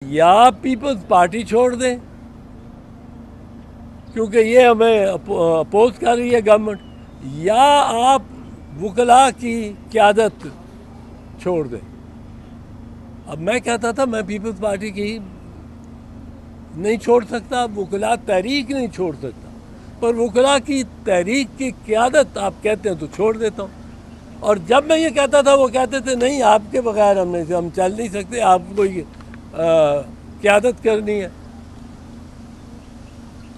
یا Peoples party چھوڑ دیں کیونکہ یہ ہمیں اپوز کر رہی ہے گورنمنٹ، یا آپ وکلاء کی قیادت چھوڑ دیں۔ اب میں کہتا تھا میں پیپلز پارٹی کی نہیں چھوڑ سکتا، وکلاء تحریک نہیں چھوڑ سکتا، پر وکلاء کی تحریک کی قیادت آپ کہتے ہیں تو چھوڑ دیتا ہوں۔ اور جب میں یہ کہتا تھا وہ کہتے تھے نہیں آپ کے بغیر ہم چل نہیں سکتے، آپ کو قیادت کرنی ہے۔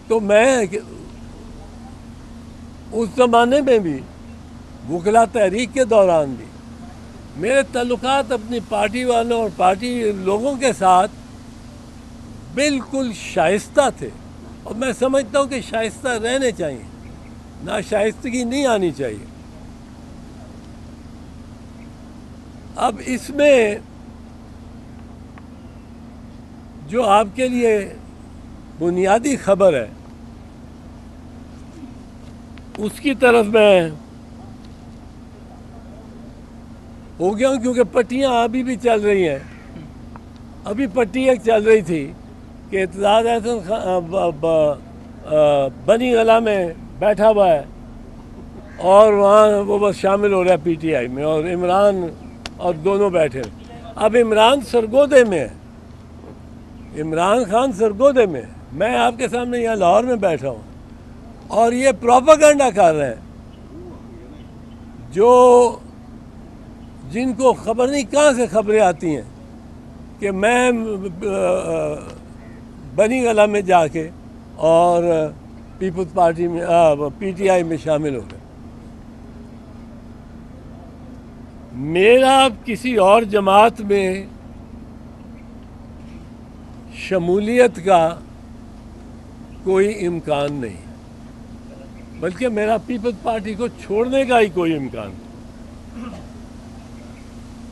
تو میں اس زمانے میں بھی وکلاء تحریک کے دوران بھی میرے تعلقات اپنی پارٹی والوں اور پارٹی لوگوں کے ساتھ بالکل شائستہ تھے، اور میں سمجھتا ہوں کہ شائستہ رہنے چاہیے، ناشائستگی نہیں آنی چاہیے۔ اب اس میں جو آپ کے لیے بنیادی خبر ہے اس کی طرف میں ہو گیا ہوں، کیونکہ پٹیاں ابھی بھی چل رہی ہیں۔ ابھی پٹی ایک چل رہی تھی کہ اعتزاز احسن بنی گلہ میں بیٹھا ہوا ہے اور وہاں وہ بس شامل ہو رہا ہے پی ٹی آئی میں، اور عمران اور دونوں بیٹھے۔ اب عمران سرگودے میں ہے، عمران خان سرگودے میں ہے، میں آپ کے سامنے یہاں لاہور میں بیٹھا ہوں، اور یہ پروپیگنڈا کر رہے ہیں جن کو خبر نہیں کہاں سے خبریں آتی ہیں کہ میں بنی گلہ میں جا کے اور پیپلز پارٹی میں پی ٹی آئی میں شامل ہو گئے۔ میرا کسی اور جماعت میں شمولیت کا کوئی امکان نہیں، بلکہ میرا پیپلز پارٹی کو چھوڑنے کا ہی کوئی امکان نہیں۔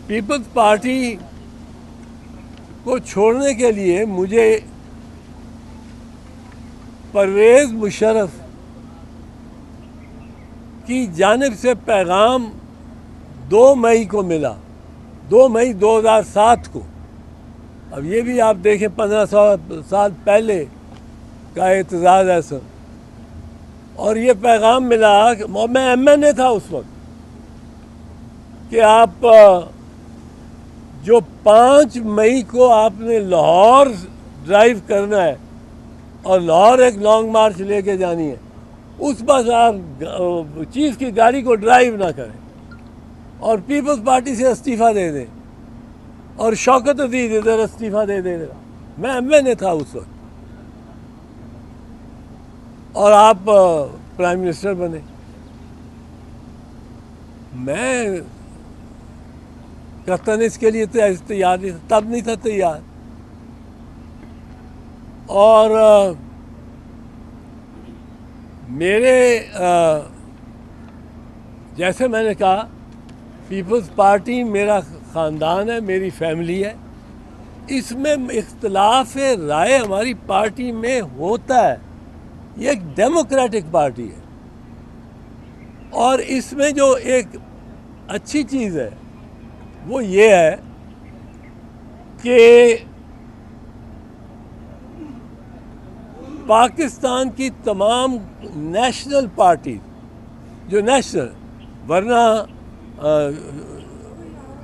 پیپلز پارٹی کو چھوڑنے کے لیے مجھے پرویز مشرف کی جانب سے پیغام 2 مئی کو ملا، 2 مئی 2007 کو۔ اب یہ بھی آپ دیکھیں 15 سال پہلے کا اعتزاز احسن، اور یہ پیغام ملا کہ میں ایم این اے تھا اس وقت، کہ آپ جو 5 مئی کو آپ نے لاہور ڈرائیو کرنا ہے اور لاہور ایک لانگ مارچ لے کے جانی ہے، اس بس آپ چیف کی گاڑی کو ڈرائیو نہ کریں اور پیپلز پارٹی سے استعفیٰ دے دیں، اور شوکت عزیز ادھر استعفیٰ دے دے گا۔ میں ایم این اے تھا اس وقت، اور آپ پرائم منسٹر بنے۔ میں قطعاً اس کے لیے تیار نہیں تھا، تب نہیں تھا تیار۔ اور میرے جیسے میں نے کہا پیپلز پارٹی میرا خاندان ہے، میری فیملی ہے، اس میں اختلاف رائے ہماری پارٹی میں ہوتا ہے، یہ ایک ڈیموکریٹک پارٹی ہے، اور اس میں جو ایک اچھی چیز ہے وہ یہ ہے کہ پاکستان کی تمام نیشنل پارٹیز جو نیشنل، ورنہ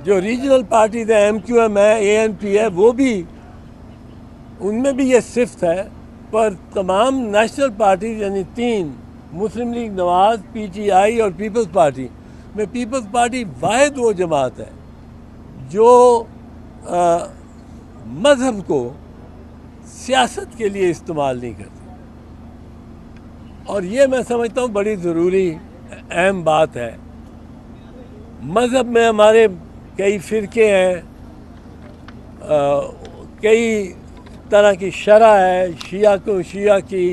جو ریجنل پارٹیز ہیں، ایم کیو ایم ہے، اے این پی ہے، وہ بھی ان میں بھی یہ صفت ہے، پر تمام نیشنل پارٹیز یعنی 3 مسلم league Nawaz, P T I اور پیپلز پارٹی میں پیپلز پارٹی واحد وہ جماعت ہے جو مذہب کو سیاست کے لیے استعمال نہیں کرتی، اور یہ میں سمجھتا ہوں بڑی ضروری اہم بات ہے۔ مذہب میں ہمارے کئی فرقے ہیں، کئی طرح کی شرح ہے، شیعہ کی،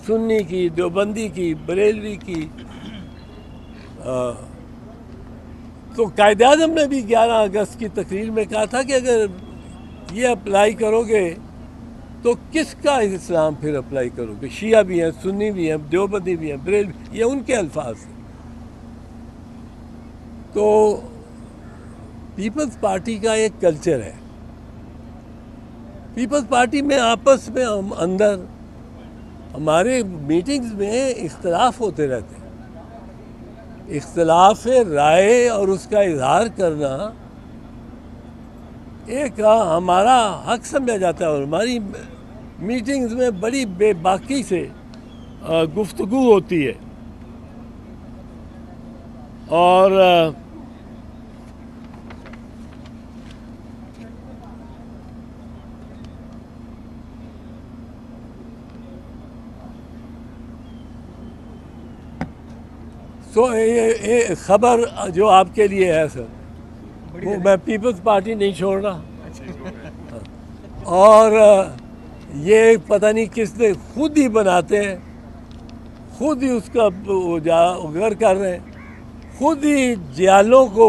سنی کی، دیوبندی کی، بریلوی کی۔ تو قائد اعظم نے بھی 11 اگست کی تقریر میں کہا تھا کہ اگر یہ اپلائی کرو گے تو کس کا اسلام پھر اپلائی کرو گے؟ شیعہ بھی ہیں، سنی بھی ہیں، دیوبندی بھی ہیں، بریلوی، یہ ان کے الفاظ ہیں۔ تو پیپلز پارٹی کا ایک کلچر ہے پیپلز پارٹی میں آپس میں اندر ہمارے میٹنگز میں اختلاف ہوتے رہتے ہیں. اختلاف رائے اور اس کا اظہار کرنا ایک ہمارا حق سمجھا جاتا ہے، اور ہماری میٹنگز میں بڑی بے باکی سے گفتگو ہوتی ہے. اور تو یہ خبر جو آپ کے لیے ہے سر، وہ میں پیپلز پارٹی نہیں چھوڑ رہا، اور یہ پتہ نہیں کس نے خود ہی بناتے ہیں، خود ہی اس کا اجاگر کر رہے ہیں، خود ہی جیالوں کو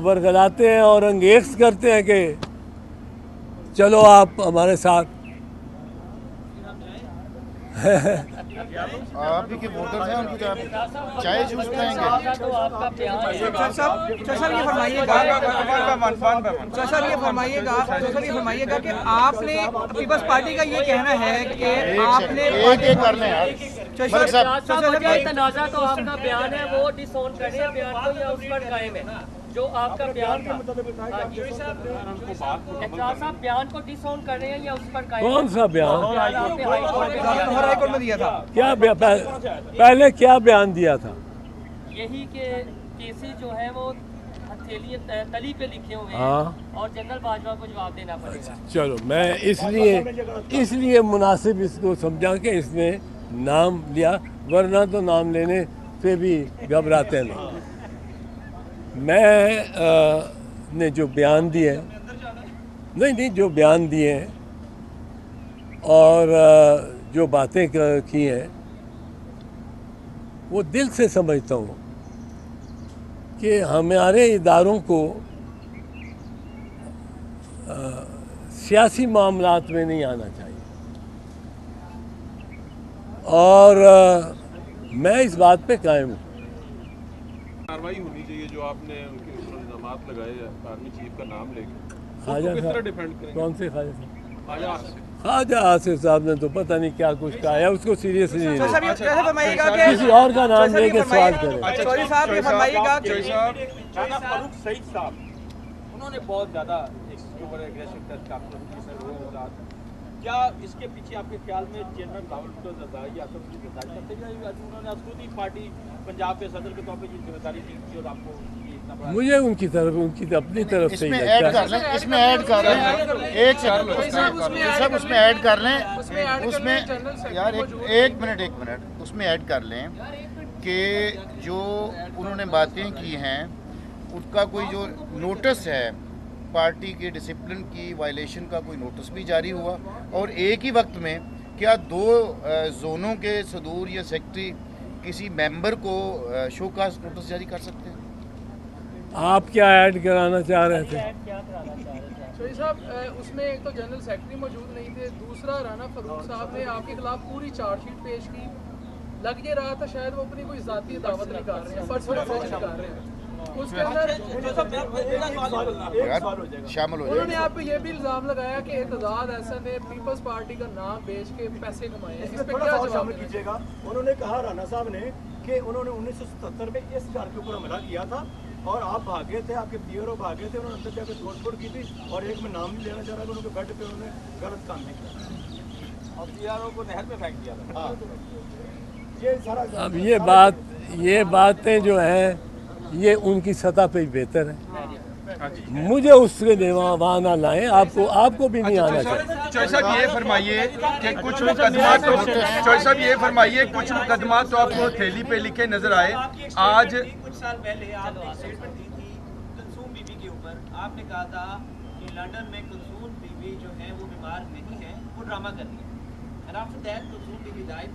ورگلاتے ہیں اور انگیز کرتے ہیں کہ چلو آپ ہمارے ساتھ. آپ ہی کے ووٹرز ہیں، ان کی چائے جوس پلائیں گے. سر یہ فرمائیے گا کہ آپ نے پیپلز پارٹی کا یہ کہنا ہے کہ آپ نے ایک کر لیں تنازع تو آپ کا بیان ہے وہ ڈس آن کریں بیان کو یا اس پر قائم ہے جو آپ کا بیان تھا. اعتراض صاحب بیان کو ڈس آن کر رہے ہیں یا اس پر قائم؟ کون سا بیان؟ ہائی کورٹ میں دیا تھا. کیا پہلے کیا بیان دیا تھا؟ یہی کہ کیسز جو ہے وہ ہتھیلی تلی پہ لکھے ہوئے ہیں اور جنرل باجوہ کو جواب دینا پڑے گا. چلو میں اس لیے مناسب اس کو سمجھا کہ اس نے نام لیا، ورنہ تو نام لینے سے بھی گھبراتے ہیں. میں نے جو بیان دیے نہیں جو بیان دیے ہیں اور جو باتیں کی ہیں وہ دل سے سمجھتا ہوں کہ ہمارے اداروں کو سیاسی معاملات میں نہیں آنا چاہیے، اور میں اس بات پہ قائم ہوں. کارروائی ہونی چاہیے جو آپ نے ان کے اوپر الزامات لگائے آرمی چیف کا نام لے کے. خواجہ کس طرح صاحب ڈیفینڈ کریں گے؟ کون سے خواجہ صاحب؟ خواجہ آصف. خواجہ آصف صاحب نے تو پتہ نہیں کیا کچھ کہا ہے، اس کو سیریسلی نہیں سر لیں. یہ فرمائیے گا کہ کسی اور کا نام لے کے سوال کریں. چودھری صاحب یہ فرمائیے گا کہ فاروق سعید صاحب انہوں نے بہت زیادہ اوور ایگریشن ٹیسٹ کا کیا اس کے پیچھے آپ کے خیال میں جنرل راول رضائی یا اسد کی ذمہ داری کرتے ہیں؟ انہوں نے اسدی پارٹی پنجاب کے صدر کے طور پہ یہ ذمہ داری دی تھی اور آپ کو اتنا بڑا مجھے ان کی طرف ان کی اپنی طرف اس سے ہی میں ایڈ لگتا کر ہے. لیں، اس میں ایڈ کر لیں، ایک سیکنڈ سب اس میں ایڈ کر لیں. اس میں یار ایک منٹ اس میں ایڈ کر لیں کہ جو انہوں نے باتیں کی ہیں اس کا کوئی جو نوٹس ہے پارٹی کے ڈسپلن کی وائلیشن کا کوئی نوٹس بھی جاری ہوا، اور ایک ہی وقت میں کیا دو زونوں کے صدور یا سیکٹری کسی ممبر کو شو کاز نوٹس جاری کر سکتے ہیں؟ آپ کیا ایڈ کرانا چاہ رہے تھے؟ شہید صاحب اس میں ایک تو جنرل سیکرٹری موجود نہیں تھے، دوسرا رانا فاروق صاحب نے آپ کے خلاف پوری چارج شیٹ پیش کی. لگ یہ رہا تھا شاید وہ اپنی کوئی ذاتی دعوت نکال رہے ہیں، پرسنل فوج نکال رہے ہیں. اس کے اندر شامل ہو انہوں نے جائے. آپ پہ یہ بھی الزام لگایا کہ اعتزاز احسن نے پیپلز پارٹی کا نام بیچ کے پیسے کمائے ہیں. اس پہ کیا جواب کیجیے گا؟ انہوں نے کہا رانا صاحب نے کہ انہوں نے 1977 میں اس گھر کے اوپر حملہ کیا تھا اور آپ بھاگے تھے، آپ کے پیئروں بھاگے تھے، انہوں نے اندر جا کے توڑ پھوڑ کی تھی، اور ایک میں نام نہیں لینا چاہ رہا کہ انہوں کے بیڈ پہ انہوں نے غلط کام نہیں کیا اور پیاروں کو نہر میں پھینک دیا تھا. یہ سارا اب یہ باتیں جو ہیں یہ ان کی سطح پہ ہی بہتر ہے. مجھے اس کے وہاں نہ لائیں، آپ کو بھی نہیں آنا چاہیے. چوہدری صاحب یہ فرمائیے کہ کچھ مقدمات چوہدری صاحب یہ فرمائیے کچھ مقدمات تو آپ کو تھیلی پہ لکھے نظر آئے. آج کچھ سال پہلے آپ نے اسٹیٹمنٹ دی تھی کلثوم بی بی کے اوپر. آپ نے کہا تھا کہ لندن میں کلثوم بی بی جو ہے وہ بیمار نہیں ہے، وہ ڈرامہ کر رہی ہے. And after that Kulsoom Bibi died.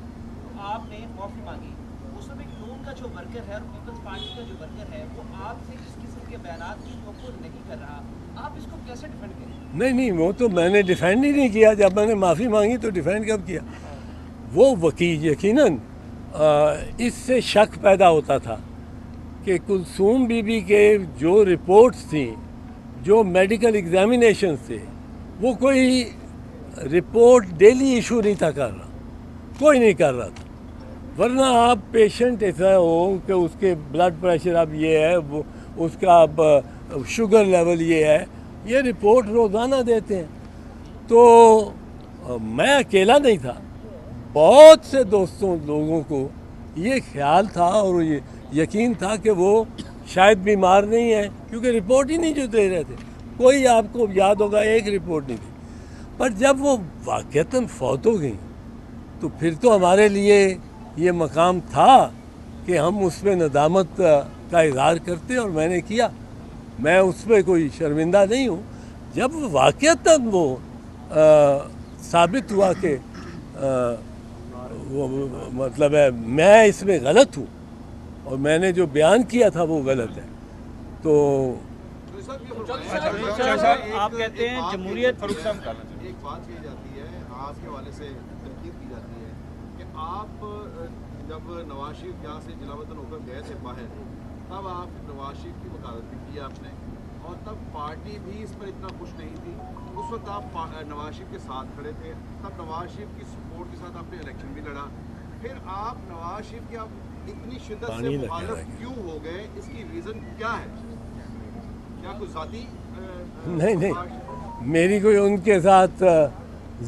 آپ نے معافی مانگی. اس میں نون کا جو ورکر ہے اور پیپلز پارٹی کا جو ورکر ہے وہ آپ سے اس قسم کے بیانات کی توقع نہیں کر رہا. آپ اس کو کیسے ڈیفینڈ کریں؟ نہیں وہ تو میں نے ڈیفینڈ ہی نہیں کیا. جب میں نے معافی مانگی تو ڈیفینڈ کب کیا؟ وہ وکیل یقیناً اس سے شک پیدا ہوتا تھا کہ کلثوم بی بی کے جو رپورٹس تھیں، جو میڈیکل ایگزامینیشنز تھے، وہ کوئی رپورٹ ڈیلی ایشو نہیں تھا کر رہا، کوئی نہیں کر رہا تھا. ورنہ آپ پیشنٹ ایسا ہو کہ اس کے بلڈ پریشر اب یہ ہے، وہ اس کا اب شوگر لیول یہ ہے، یہ رپورٹ روزانہ دیتے ہیں. تو میں اکیلا نہیں تھا، بہت سے لوگوں کو یہ خیال تھا اور یہ یقین تھا کہ وہ شاید بیمار نہیں ہے، کیونکہ رپورٹ ہی نہیں جو دے رہے تھے. کوئی آپ کو یاد ہوگا ایک رپورٹ نہیں تھی. پر جب وہ واقعتاً فوت ہو گئیں تو پھر تو ہمارے لیے یہ مقام تھا کہ ہم اس پہ ندامت کا اظہار کرتے، اور میں نے کیا. میں اس پہ کوئی شرمندہ نہیں ہوں. جب واقعتاً وہ ثابت ہوا کہ وہ مطلب ہے میں اس میں غلط ہوں اور میں نے جو بیان کیا تھا وہ غلط ہے، تو آپ کہتے ہیں جمہوریت ایک بات کی جاتی ہے، آپ کے حوالے سے تنقید کی جاتی ہے کہ آپ جب نواز شریف یہاں سے جلا وطن ہو کر گئے تھے باہر، تب آپ نواز شریف کی وکالت بھی کی آپ نے، اور تب پارٹی بھی اس پر اتنا خوش نہیں تھی. اس وقت آپ نواز شریف کے ساتھ کھڑے تھے، تب نواز شریف کی سپورٹ کے ساتھ آپ نے الیکشن بھی لڑا. پھر آپ نواز شریف کی آپ اتنی شدت سے مخالف کیوں ہو گئے؟ اس کی ریزن کیا ہے؟ کیا کوئی ذاتی نہیں، میری کوئی ان کے ساتھ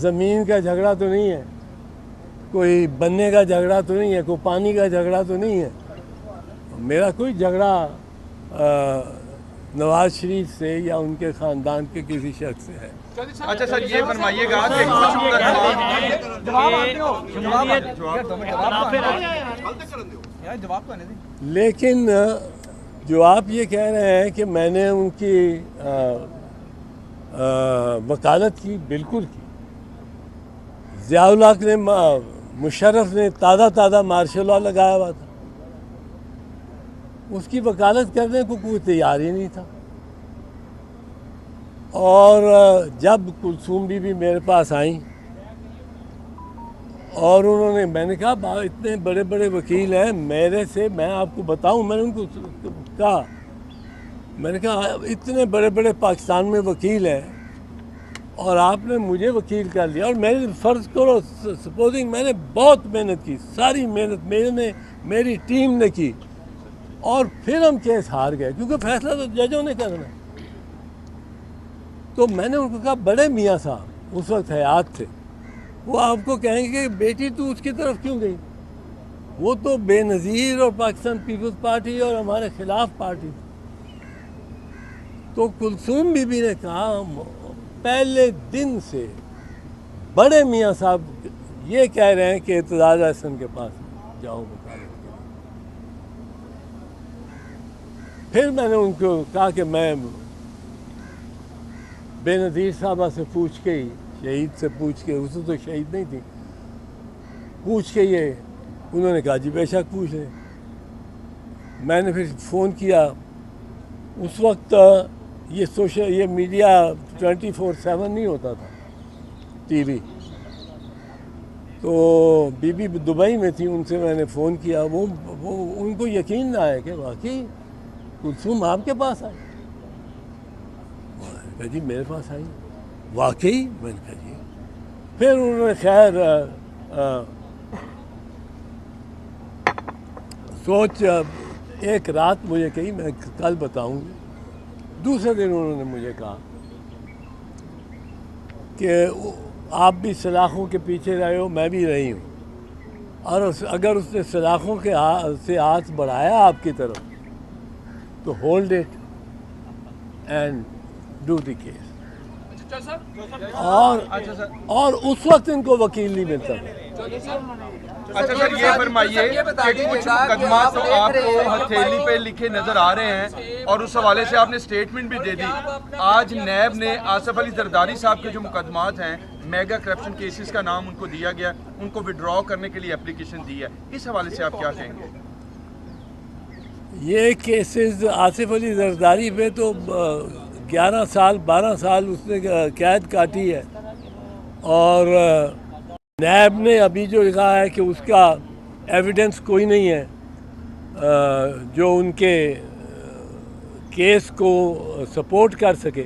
زمین کا جھگڑا تو نہیں ہے، کوئی بننے کا جھگڑا تو نہیں ہے، کوئی پانی کا جھگڑا تو نہیں ہے. میرا کوئی جھگڑا نواز شریف سے یا ان کے خاندان کے کسی شخص سے ہے. اچھا سر، یہ فرمائیے گا کہ لیکن جو آپ یہ کہہ رہے ہیں کہ میں نے ان کی وکالت کی، بالکل کی. ضیاء الحق نے، مشرف نے تازہ مارشل لا لگایا ہوا تھا، اس کی وکالت کرنے کو کوئی تیار ہی نہیں تھا. اور جب کلثوم بی بی میرے پاس آئیں اور انہوں نے، میں نے کہا اتنے بڑے بڑے وکیل ہیں میرے سے، میں آپ کو بتاؤں، میں نے ان کو کہا، میں نے کہا اتنے بڑے بڑے پاکستان میں وکیل ہیں اور آپ نے مجھے وکیل کر لیا. اور میں فرض کرو سپوزنگ میں نے بہت محنت کی، ساری محنت میری ٹیم نے کی، اور پھر ہم کیس ہار گئے کیونکہ فیصلہ تو ججوں نے کرنا. تو میں نے ان کو کہا بڑے میاں صاحب اس وقت حیات تھے، وہ آپ کو کہیں گے کہ بیٹی تو اس کی طرف کیوں گئی، وہ تو بے نظیر اور پاکستان پیپلز پارٹی اور ہمارے خلاف پارٹی تھی. تو کلثوم بی بی نے کہا پہلے دن سے بڑے میاں صاحب یہ کہہ رہے ہیں کہ اعتزاز احسن کے پاس جاؤ وکالت کے لیے. پھر میں نے ان کو کہا کہ میں بے نظیر صاحبہ سے پوچھ کے ہی، شہید سے پوچھ کے، اسے تو شہید نہیں تھی، پوچھ کے یہ انہوں نے کہا جی بے شک پوچھ لیں. میں نے پھر فون کیا. اس وقت یہ میڈیا 24/7 نہیں ہوتا تھا، ٹی وی. تو بی بی دبئی میں تھی، ان سے میں نے فون کیا. وہ ان کو یقین نہ آئے کہ واقعی کلثوم آپ کے پاس آئی. کہا جی میرے پاس آئی واقعی؟ میں نے کہا جی. پھر انہوں نے خیر سوچ ایک رات مجھے کہی میں کل بتاؤں گی. دوسرے دن انہوں نے مجھے کہا کہ آپ بھی سلاخوں کے پیچھے رہے ہو، میں بھی رہی ہوں، اور اگر اس نے سلاخوں کے سے ہاتھ بڑھایا آپ کی طرف تو hold it and do the case. اور اس وقت ان کو وکیل نہیں ملتا تھا. اچھا سر، یہ فرمائیے کہ کچھ مقدمات تو آپ کو ہتھیلی پہ لکھے نظر آ رہے ہیں اور اس حوالے سے آپ نے سٹیٹمنٹ بھی دے دی. آج نیب نے آصف علی زرداری صاحب کے جو مقدمات ہیں، میگا کرپشن کیسز کا نام ان کو دیا گیا، ان کو وڈرا کرنے کے لیے اپلیکیشن دی ہے، اس حوالے سے آپ کیا کہیں گے؟ یہ کیسز آصف علی زرداری پہ تو 11 سال 12 سال اس نے قید کاٹی ہے، اور نیب نے ابھی جو کہا ہے کہ اس کا ایویڈنس کوئی نہیں ہے جو ان کے کیس کو سپورٹ کر سکے.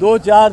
2-4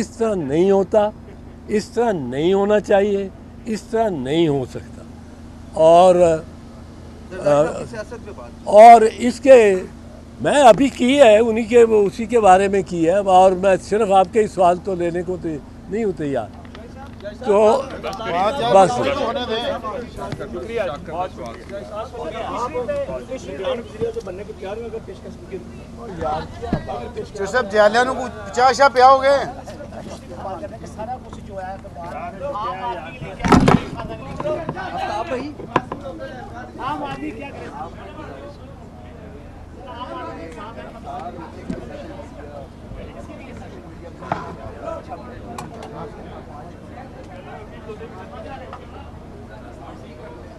اس طرح نہیں ہوتا، اس طرح نہیں ہونا چاہیے، اس طرح نہیں ہو سکتا. اور اس کے میں ابھی کی ہے انہی کے اسی کے بارے میں کی ہے، اور میں صرف آپ کے ہی سوال تو لینے کو نہیں ہوں تیار. تو بس صاحب جیالیا نو 50 پیاؤ گے. آپ